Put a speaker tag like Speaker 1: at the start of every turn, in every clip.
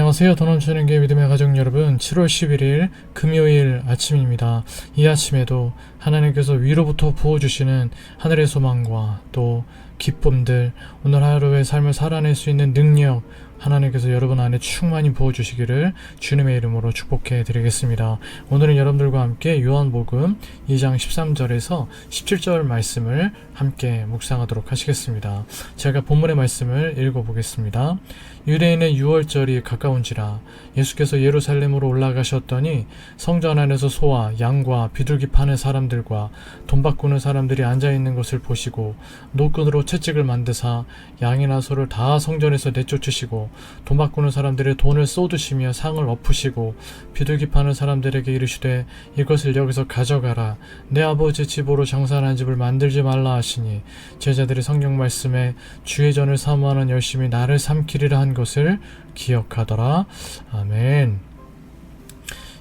Speaker 1: 안녕하세요. 돈 넘치는 게 믿음의 가족 여러분, 7월 11일 금요일 아침입니다. 이 아침에도 하나님께서 위로부터 부어주시는 하늘의 소망과 또 기쁨들, 오늘 하루의 삶을 살아낼 수 있는 능력, 하나님께서 여러분 안에 충만히 부어주시기를 주님의 이름으로 축복해 드리겠습니다. 오늘은 여러분들과 함께 요한복음 2장 13절에서 17절 말씀을 함께 묵상하도록 하시겠습니다. 제가 본문의 말씀을 읽어보겠습니다. 유대인의 유월절이 가까운지라 예수께서 예루살렘으로 올라가셨더니 성전 안에서 소와 양과 비둘기 파는 사람들과 돈 바꾸는 사람들이 앉아있는 것을 보시고 노끈으로 채찍을 만드사 양이나 소를 다 성전에서 내쫓으시고 돈 바꾸는 사람들의 돈을 쏟으시며 상을 엎으시고 비둘기 파는 사람들에게 이르시되 이것을 여기서 가져가라. 내 아버지 집으로 장사하는 집을 만들지 말라 하시니 제자들이 성경 말씀에 주의 전을 사모하는 열심히 나를 삼키리라 한 것을 기억하더라. 아멘.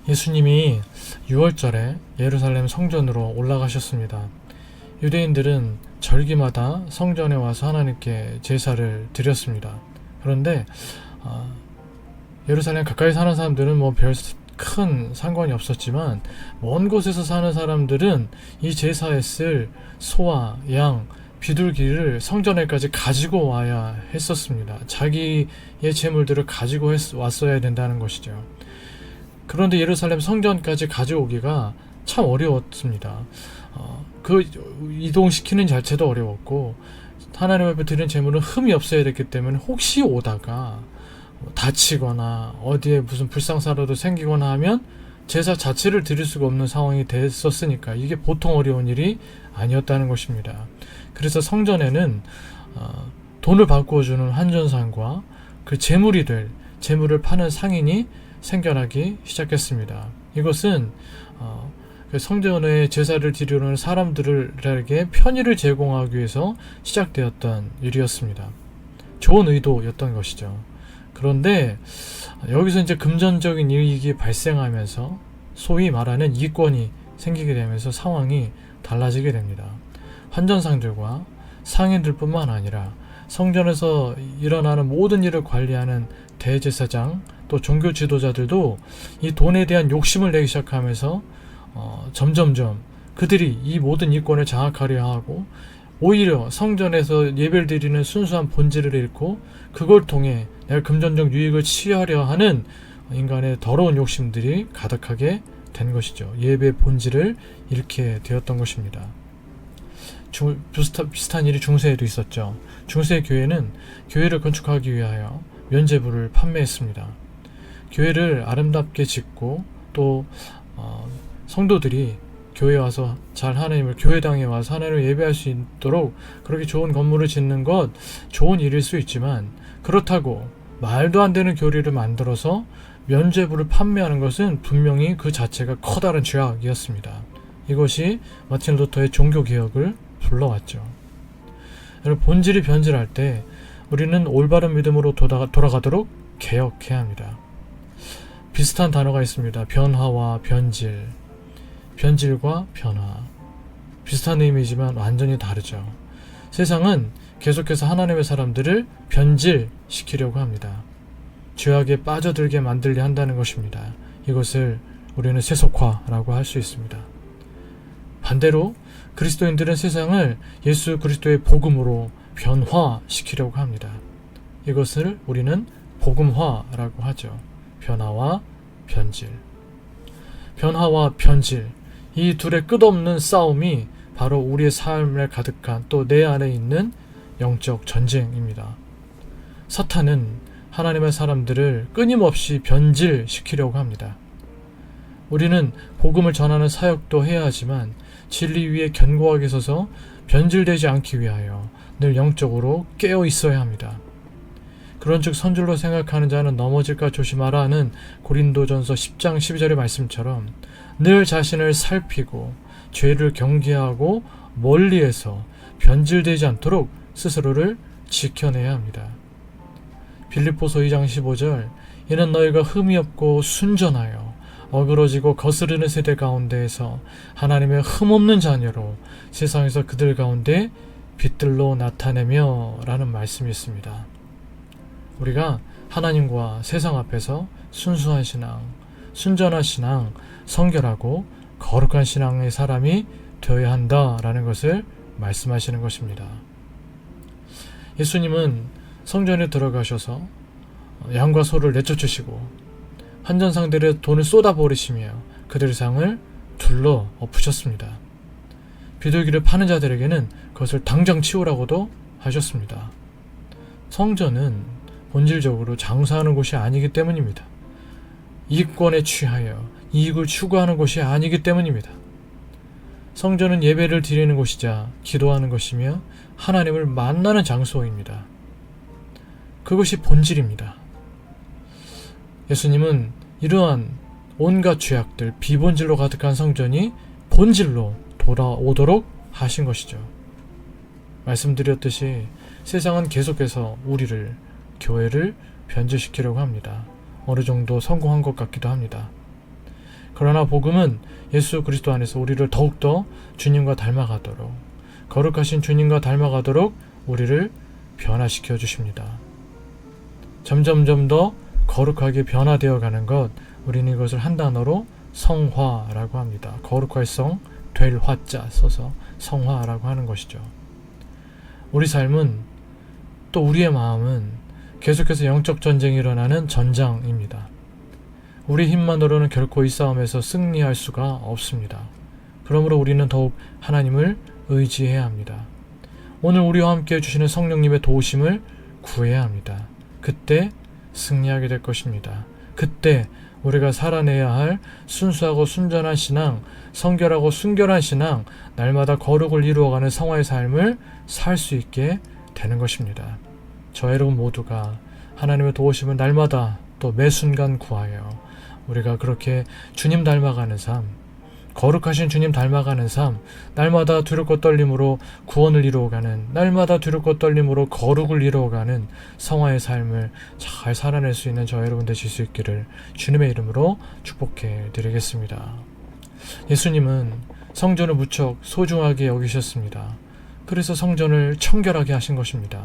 Speaker 1: 예수님이 6월절에 예루살렘 성전으로 올라가셨습니다. 유대인들은 절기마다 성전에 와서 하나님께 제사를 드렸습니다. 그런데 예루살렘 가까이 사는 사람들은 별 큰 상관이 없었지만 먼 곳에서 사는 사람들은 이 제사에 쓸 소와 양, 비둘기를 성전에까지 가지고 와야 했었습니다. 자기의 재물들을 가지고 왔어야 된다는 것이죠. 그런데 예루살렘 성전까지 가져오기가 참 어려웠습니다. 그 이동시키는 자체도 어려웠고 하나님 앞에 드린 재물은 흠이 없어야 됐기 때문에 혹시 오다가 다치거나 어디에 무슨 불상사라도 생기거나 하면 제사 자체를 드릴 수가 없는 상황이 됐었으니까 이게 보통 어려운 일이 아니었다는 것입니다. 그래서 성전에는 돈을 바꾸어주는 환전상과 그 재물을 파는 상인이 생겨나기 시작했습니다. 이것은 성전에 제사를 드리려는 사람들에게 편의를 제공하기 위해서 시작되었던 일이었습니다. 좋은 의도였던 것이죠. 그런데 여기서 이제 금전적인 이익이 발생하면서 소위 말하는 이권이 생기게 되면서 상황이 달라지게 됩니다. 환전상들과 상인들뿐만 아니라 성전에서 일어나는 모든 일을 관리하는 대제사장 또 종교 지도자들도 이 돈에 대한 욕심을 내기 시작하면서 점점점 그들이 이 모든 이권을 장악하려 하고 오히려 성전에서 예배를 드리는 순수한 본질을 잃고 그걸 통해 내가 금전적 유익을 취하려 하는 인간의 더러운 욕심들이 가득하게 된 것이죠. 예배의 본질을 잃게 되었던 것입니다. 비슷한 일이 중세에도 있었죠. 중세 교회는 교회를 건축하기 위하여 면제부를 판매했습니다. 교회를 아름답게 짓고 또 성도들이 교회에 와서 교회당에 와서 하나님을 예배할 수 있도록 그렇게 좋은 건물을 짓는 것 좋은 일일 수 있지만 그렇다고 말도 안 되는 교리를 만들어서 면죄부를 판매하는 것은 분명히 그 자체가 커다란 죄악이었습니다. 이것이 마틴 루터의 종교개혁을 불러왔죠. 여러분, 본질이 변질할 때 우리는 올바른 믿음으로 돌아가도록 개혁해야 합니다. 비슷한 단어가 있습니다. 변화와 변질. 변질과 변화. 비슷한 의미지만 완전히 다르죠. 세상은 계속해서 하나님의 사람들을 변질시키려고 합니다. 죄악에 빠져들게 만들려 한다는 것입니다. 이것을 우리는 세속화라고 할 수 있습니다. 반대로 그리스도인들은 세상을 예수 그리스도의 복음으로 변화시키려고 합니다. 이것을 우리는 복음화라고 하죠. 변화와 변질. 변화와 변질. 이 둘의 끝없는 싸움이 바로 우리의 삶에 가득한 또 내 안에 있는 영적 전쟁입니다. 사탄은 하나님의 사람들을 끊임없이 변질시키려고 합니다. 우리는 복음을 전하는 사역도 해야 하지만 진리 위에 견고하게 서서 변질되지 않기 위하여 늘 영적으로 깨어 있어야 합니다. 그런즉 선줄로 생각하는 자는 넘어질까 조심하라 하는 고린도전서 10장 12절의 말씀처럼 늘 자신을 살피고 죄를 경계하고 멀리해서 변질되지 않도록 스스로를 지켜내야 합니다. 빌립보서 2장 15절 이는 너희가 흠이 없고 순전하여 어그러지고 거스르는 세대 가운데에서 하나님의 흠없는 자녀로 세상에서 그들 가운데 빛들로 나타내며 라는 말씀이 있습니다. 우리가 하나님과 세상 앞에서 순수한 신앙, 순전한 신앙, 성결하고 거룩한 신앙의 사람이 되어야 한다라는 것을 말씀하시는 것입니다. 예수님은 성전에 들어가셔서 양과 소를 내쫓으시고 환전상들의 돈을 쏟아버리시며 그들의 상을 둘러 엎으셨습니다. 비둘기를 파는 자들에게는 그것을 당장 치우라고도 하셨습니다. 성전은 본질적으로 장사하는 곳이 아니기 때문입니다. 이익권에 취하여 이익을 추구하는 곳이 아니기 때문입니다. 성전은 예배를 드리는 곳이자 기도하는 것이며 하나님을 만나는 장소입니다. 그것이 본질입니다. 예수님은 이러한 온갖 죄악들, 비본질로 가득한 성전이 본질로 돌아오도록 하신 것이죠. 말씀드렸듯이 세상은 계속해서 우리를, 교회를 변질시키려고 합니다. 어느 정도 성공한 것 같기도 합니다. 그러나 복음은 예수 그리스도 안에서 우리를 더욱더 주님과 닮아가도록, 거룩하신 주님과 닮아가도록 우리를 변화시켜 주십니다. 점점 더 거룩하게 변화되어 가는 것, 우리는 이것을 한 단어로 성화라고 합니다. 거룩할 성, 될 화자 써서 성화라고 하는 것이죠. 우리 삶은, 또 우리의 마음은 계속해서 영적 전쟁이 일어나는 전장입니다. 우리 힘만으로는 결코 이 싸움에서 승리할 수가 없습니다. 그러므로 우리는 더욱 하나님을 의지해야 합니다. 오늘 우리와 함께 해주시는 성령님의 도우심을 구해야 합니다. 그때 승리하게 될 것입니다. 그때 우리가 살아내야 할 순수하고 순전한 신앙, 성결하고 순결한 신앙, 날마다 거룩을 이루어가는 성화의 삶을 살 수 있게 되는 것입니다. 저 여러분 모두가 하나님의 도우심을 날마다 또 매 순간 구하여 우리가 그렇게 주님 닮아가는 삶, 거룩하신 주님 닮아가는 삶, 날마다 두렵고 떨림으로 구원을 이루어가는, 날마다 두렵고 떨림으로 거룩을 이루어가는 성화의 삶을 잘 살아낼 수 있는 저 여러분 되실 수 있기를 주님의 이름으로 축복해 드리겠습니다. 예수님은 성전을 무척 소중하게 여기셨습니다. 그래서 성전을 청결하게 하신 것입니다.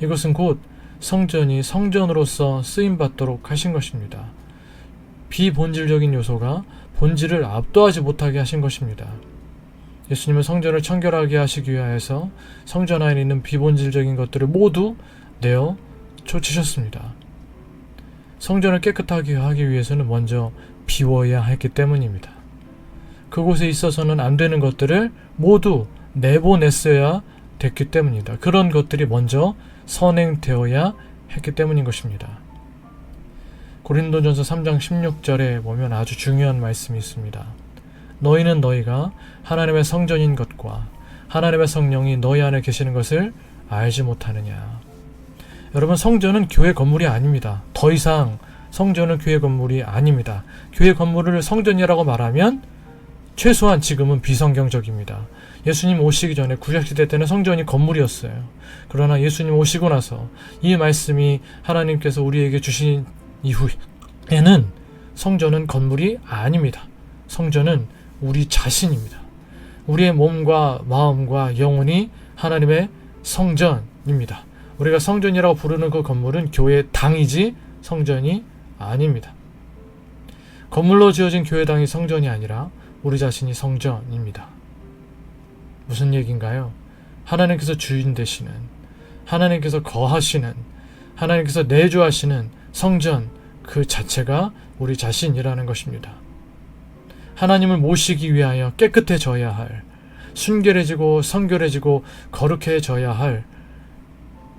Speaker 1: 이것은 곧 성전이 성전으로서 쓰임받도록 하신 것입니다. 비본질적인 요소가 본질을 압도하지 못하게 하신 것입니다. 예수님은 성전을 청결하게 하시기 위하여서 성전 안에 있는 비본질적인 것들을 모두 내어 쫓으셨습니다. 성전을 깨끗하게 하기 위해서는 먼저 비워야 했기 때문입니다. 그곳에 있어서는 안 되는 것들을 모두 내보냈어야 됐기 때문입니다. 그런 것들이 먼저 선행되어야 했기 때문인 것입니다. 고린도전서 3장 16절에 보면 아주 중요한 말씀이 있습니다. 너희는 너희가 하나님의 성전인 것과 하나님의 성령이 너희 안에 계시는 것을 알지 못하느냐. 여러분, 성전은 교회 건물이 아닙니다. 더 이상 성전은 교회 건물이 아닙니다. 교회 건물을 성전이라고 말하면 최소한 지금은 비성경적입니다. 예수님 오시기 전에 구약시대 때는 성전이 건물이었어요. 그러나 예수님 오시고 나서 이 말씀이 하나님께서 우리에게 주신 이후에는 성전은 건물이 아닙니다. 성전은 우리 자신입니다. 우리의 몸과 마음과 영혼이 하나님의 성전입니다. 우리가 성전이라고 부르는 그 건물은 교회의 당이지 성전이 아닙니다. 건물로 지어진 교회당이 성전이 아니라 우리 자신이 성전입니다. 무슨 얘기인가요? 하나님께서 주인 되시는, 하나님께서 거하시는, 하나님께서 내주하시는 성전 그 자체가 우리 자신이라는 것입니다. 하나님을 모시기 위하여 깨끗해져야 할, 순결해지고 성결해지고 거룩해져야 할,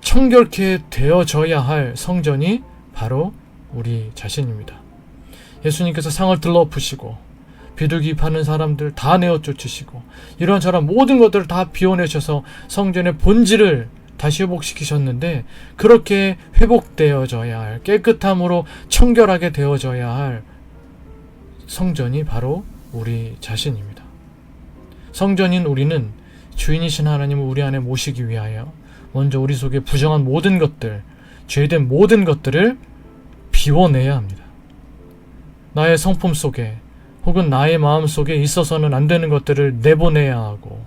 Speaker 1: 청결케 되어져야 할 성전이 바로 우리 자신입니다. 예수님께서 상을 들러엎으시고 비둘기 파는 사람들 다 내어 쫓으시고 이런저런 모든 것들을 다 비워내셔서 성전의 본질을 다시 회복시키셨는데, 그렇게 회복되어져야 할, 깨끗함으로 청결하게 되어져야 할 성전이 바로 우리 자신입니다. 성전인 우리는 주인이신 하나님을 우리 안에 모시기 위하여 먼저 우리 속에 부정한 모든 것들, 죄된 모든 것들을 비워내야 합니다. 나의 성품 속에 혹은 나의 마음 속에 있어서는 안 되는 것들을 내보내야 하고,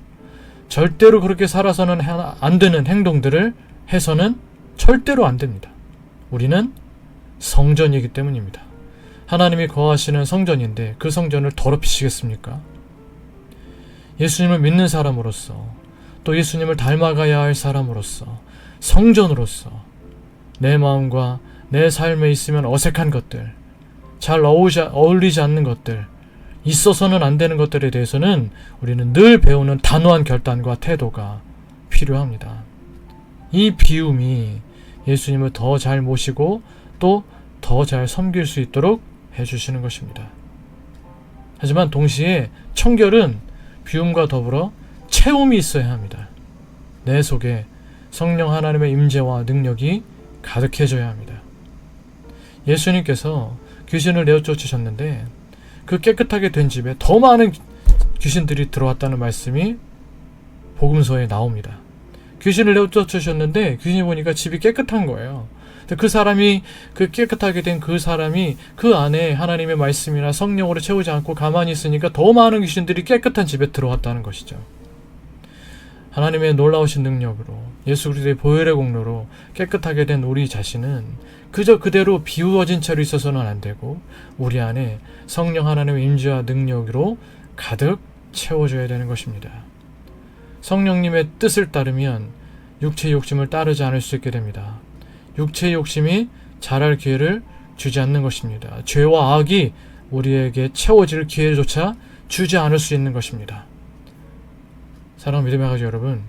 Speaker 1: 절대로 그렇게 살아서는 안 되는 행동들을 해서는 절대로 안 됩니다. 우리는 성전이기 때문입니다. 하나님이 거하시는 성전인데 그 성전을 더럽히시겠습니까? 예수님을 믿는 사람으로서, 또 예수님을 닮아가야 할 사람으로서, 성전으로서 내 마음과 내 삶에 있으면 어색한 것들, 잘 어울리지 않는 것들, 있어서는 안 되는 것들에 대해서는 우리는 늘 배우는 단호한 결단과 태도가 필요합니다. 이 비움이 예수님을 더 잘 모시고 또 더 잘 섬길 수 있도록 해주시는 것입니다. 하지만 동시에 청결은 비움과 더불어 채움이 있어야 합니다. 내 속에 성령 하나님의 임재와 능력이 가득해져야 합니다. 예수님께서 귀신을 내어쫓으셨는데 그 깨끗하게 된 집에 더 많은 귀신들이 들어왔다는 말씀이 복음서에 나옵니다. 귀신을 내어쫓으셨는데 귀신이 보니까 집이 깨끗한 거예요. 그 사람이, 그 깨끗하게 된 그 사람이 그 안에 하나님의 말씀이나 성령으로 채우지 않고 가만히 있으니까 더 많은 귀신들이 깨끗한 집에 들어왔다는 것이죠. 하나님의 놀라우신 능력으로, 예수 그리스도의 보혈의 공로로 깨끗하게 된 우리 자신은 그저 그대로 비우어진 채로 있어서는 안 되고 우리 안에 성령 하나님의 임재와 능력으로 가득 채워줘야 되는 것입니다. 성령님의 뜻을 따르면 육체의 욕심을 따르지 않을 수 있게 됩니다. 육체의 욕심이 자랄 기회를 주지 않는 것입니다. 죄와 악이 우리에게 채워질 기회조차 주지 않을 수 있는 것입니다. 사랑하는 믿음의 가족 여러분,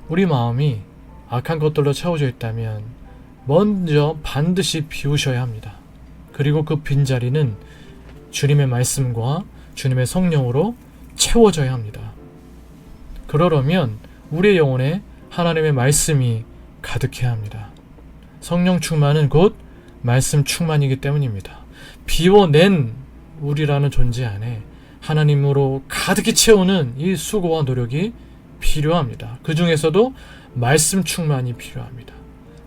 Speaker 1: 우리 마음이 악한 것들로 채워져 있다면 먼저 반드시 비우셔야 합니다. 그리고 그 빈자리는 주님의 말씀과 주님의 성령으로 채워져야 합니다. 그러려면 우리의 영혼에 하나님의 말씀이 가득해야 합니다. 성령 충만은 곧 말씀 충만이기 때문입니다. 비워낸 우리라는 존재 안에 하나님으로 가득히 채우는 이 수고와 노력이 필요합니다. 그 중에서도 말씀 충만이 필요합니다.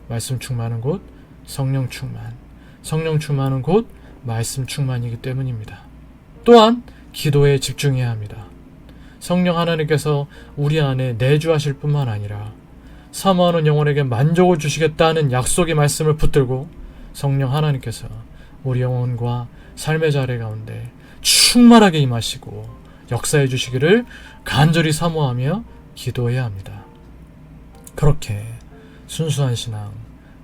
Speaker 1: 말씀 충만은 곧 성령 충만, 성령 충만은 곧 말씀 충만이기 때문입니다. 또한 기도에 집중해야 합니다. 성령 하나님께서 우리 안에 내주하실 뿐만 아니라 사모하는 영혼에게 만족을 주시겠다는 약속의 말씀을 붙들고 성령 하나님께서 우리 영혼과 삶의 자리 가운데 충만하게 임하시고 역사해 주시기를 간절히 사모하며 기도해야 합니다. 그렇게 순수한 신앙,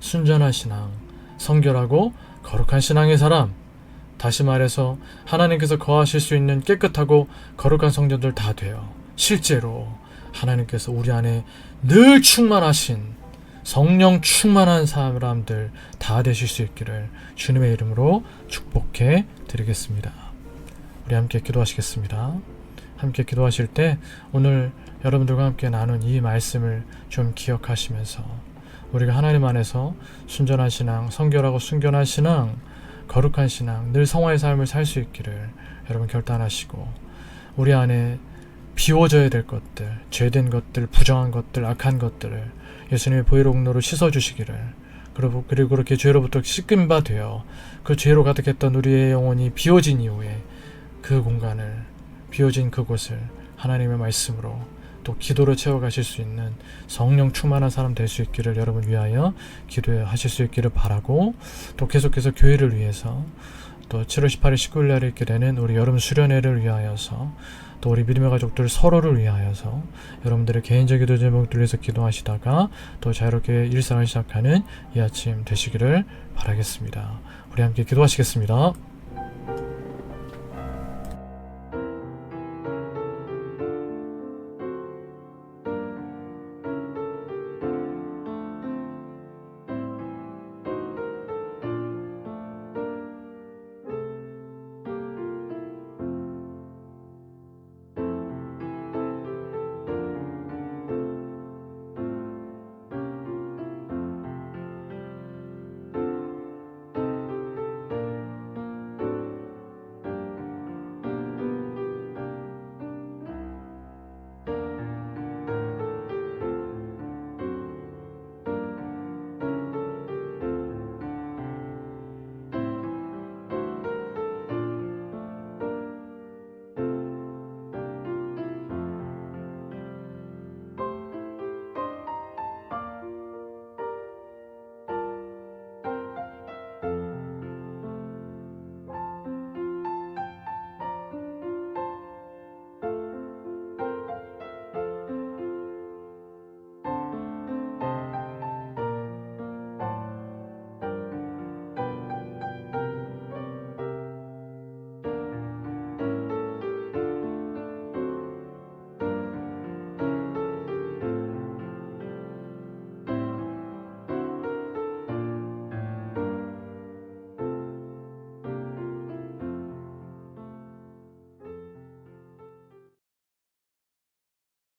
Speaker 1: 순전한 신앙, 성결하고 거룩한 신앙의 사람, 다시 말해서 하나님께서 거하실 수 있는 깨끗하고 거룩한 성전들 다 되어 실제로 하나님께서 우리 안에 늘 충만하신 성령 충만한 사람들 다 되실 수 있기를 주님의 이름으로 축복해 드리겠습니다. 우리 함께 기도하시겠습니다. 함께 기도하실 때 오늘 여러분들과 함께 나눈 이 말씀을 좀 기억하시면서 우리가 하나님 안에서 순전한 신앙, 성결하고 순결한 신앙, 거룩한 신앙, 늘 성화의 삶을 살 수 있기를 여러분 결단하시고 우리 안에 비워져야 될 것들, 죄된 것들, 부정한 것들, 악한 것들을 예수님의 보혈의 공로로 씻어주시기를, 그리고 그렇게 죄로부터 씻긴 바 되어 그 죄로 가득했던 우리의 영혼이 비워진 이후에 그 공간을, 비워진 그곳을 하나님의 말씀으로 또 기도로 채워가실 수 있는 성령 충만한 사람 될 수 있기를 여러분 위하여 기도하실 수 있기를 바라고, 또 계속해서 교회를 위해서 또 7월 18일 19일 날에 있게 되는 우리 여름 수련회를 위하여서 또 우리 믿음의 가족들 서로를 위하여서 여러분들의 개인적인 기도 제목들 위해서 기도하시다가 또 자유롭게 일상을 시작하는 이 아침 되시기를 바라겠습니다. 우리 함께 기도하시겠습니다.